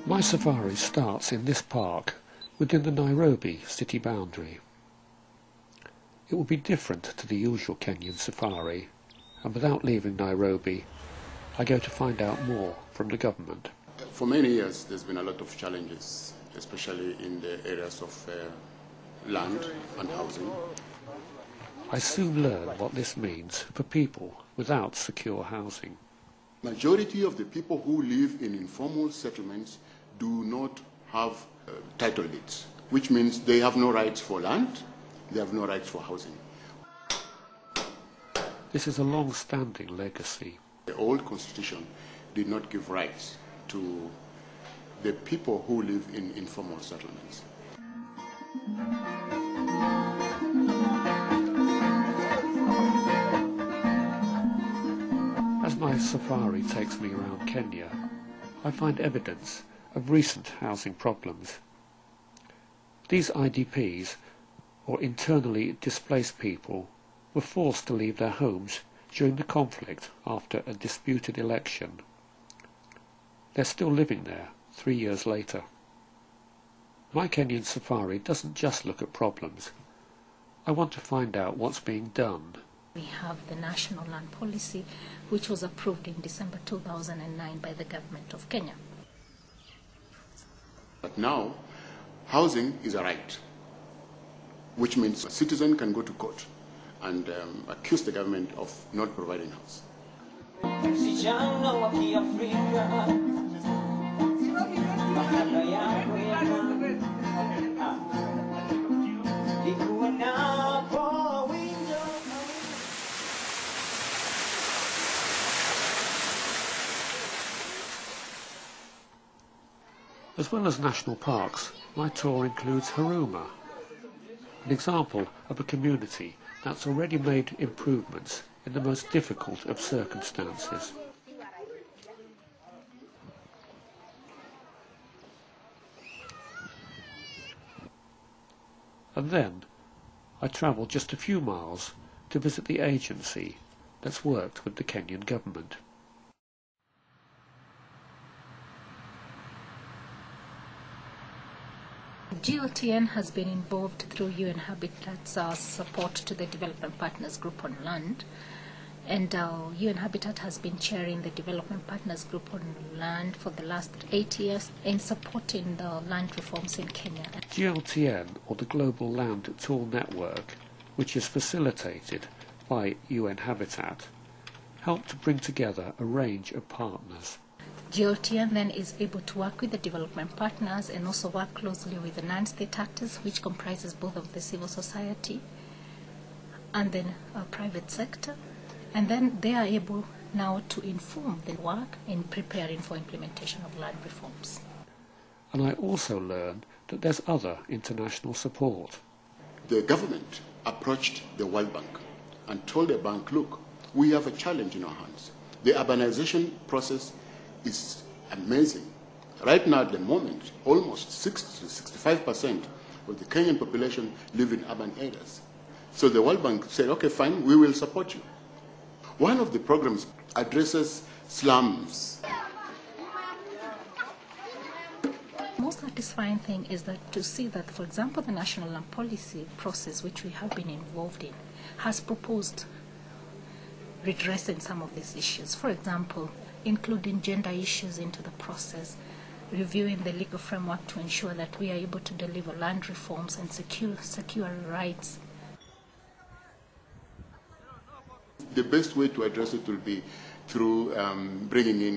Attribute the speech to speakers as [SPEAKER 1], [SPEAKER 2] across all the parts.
[SPEAKER 1] My safari starts in this park within the Nairobi city boundary. It will be different to the usual Kenyan safari, and without leaving Nairobi, I go to find out more from the government.
[SPEAKER 2] For many years there's been a lot of challenges, especially in the areas of land and housing.
[SPEAKER 1] I soon learn what this means for people without secure housing.
[SPEAKER 2] Majority of the people who live in informal settlements do not have title deeds, which means they have no rights for land, they have no rights for housing.
[SPEAKER 1] This is a long-standing legacy.
[SPEAKER 2] The old constitution did not give rights to the people who live in informal settlements.
[SPEAKER 1] As my safari takes me around Kenya, I find evidence of recent housing problems. These IDPs, or internally displaced people, were forced to leave their homes during the conflict after a disputed election. They're still living there 3 years later. My Kenyan safari doesn't just look at problems. I want to find out what's being done.
[SPEAKER 3] We have the National Land Policy, which was approved in December 2009 by the government of Kenya.
[SPEAKER 2] But now, housing is a right, which means a citizen can go to court and accuse the government of not providing house.
[SPEAKER 1] As well as national parks, my tour includes Huruma, an example of a community that's already made improvements in the most difficult of circumstances. And then I travel just a few miles to visit the agency that's worked with the Kenyan government.
[SPEAKER 3] GLTN has been involved through UN Habitat's support to the Development Partners Group on Land, and UN Habitat has been chairing the Development Partners Group on Land for the last 8 years in supporting the land reforms in Kenya.
[SPEAKER 1] GLTN, or the Global Land Tool Network, which is facilitated by UN Habitat, helped to bring together a range of partners.
[SPEAKER 3] GLTN then is able to work with the development partners and also work closely with the non-state actors, which comprises both of the civil society and then private sector. And then they are able now to inform the work in preparing for implementation of land reforms.
[SPEAKER 1] And I also learned that there's other international support.
[SPEAKER 2] The government approached the World Bank and told the bank, look, we have a challenge in our hands. The urbanization process is amazing. Right now at the moment, almost 60 to 65% of the Kenyan population live in urban areas. So the World Bank said, okay, fine, we will support you. One of the programs addresses slums.
[SPEAKER 3] Most satisfying thing is that to see that, for example, the National Land Policy process, which we have been involved in, has proposed redressing some of these issues. For example, including gender issues into the process, reviewing the legal framework to ensure that we are able to deliver land reforms and secure rights.
[SPEAKER 2] The best way to address it will be through bringing in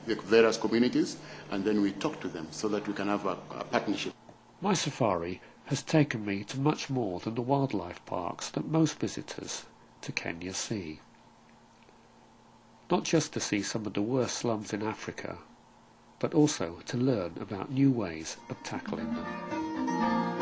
[SPEAKER 2] the various communities, and then we talk to them so that we can have a partnership.
[SPEAKER 1] My safari has taken me to much more than the wildlife parks that most visitors to Kenya see. Not just to see some of the worst slums in Africa, but also to learn about new ways of tackling them.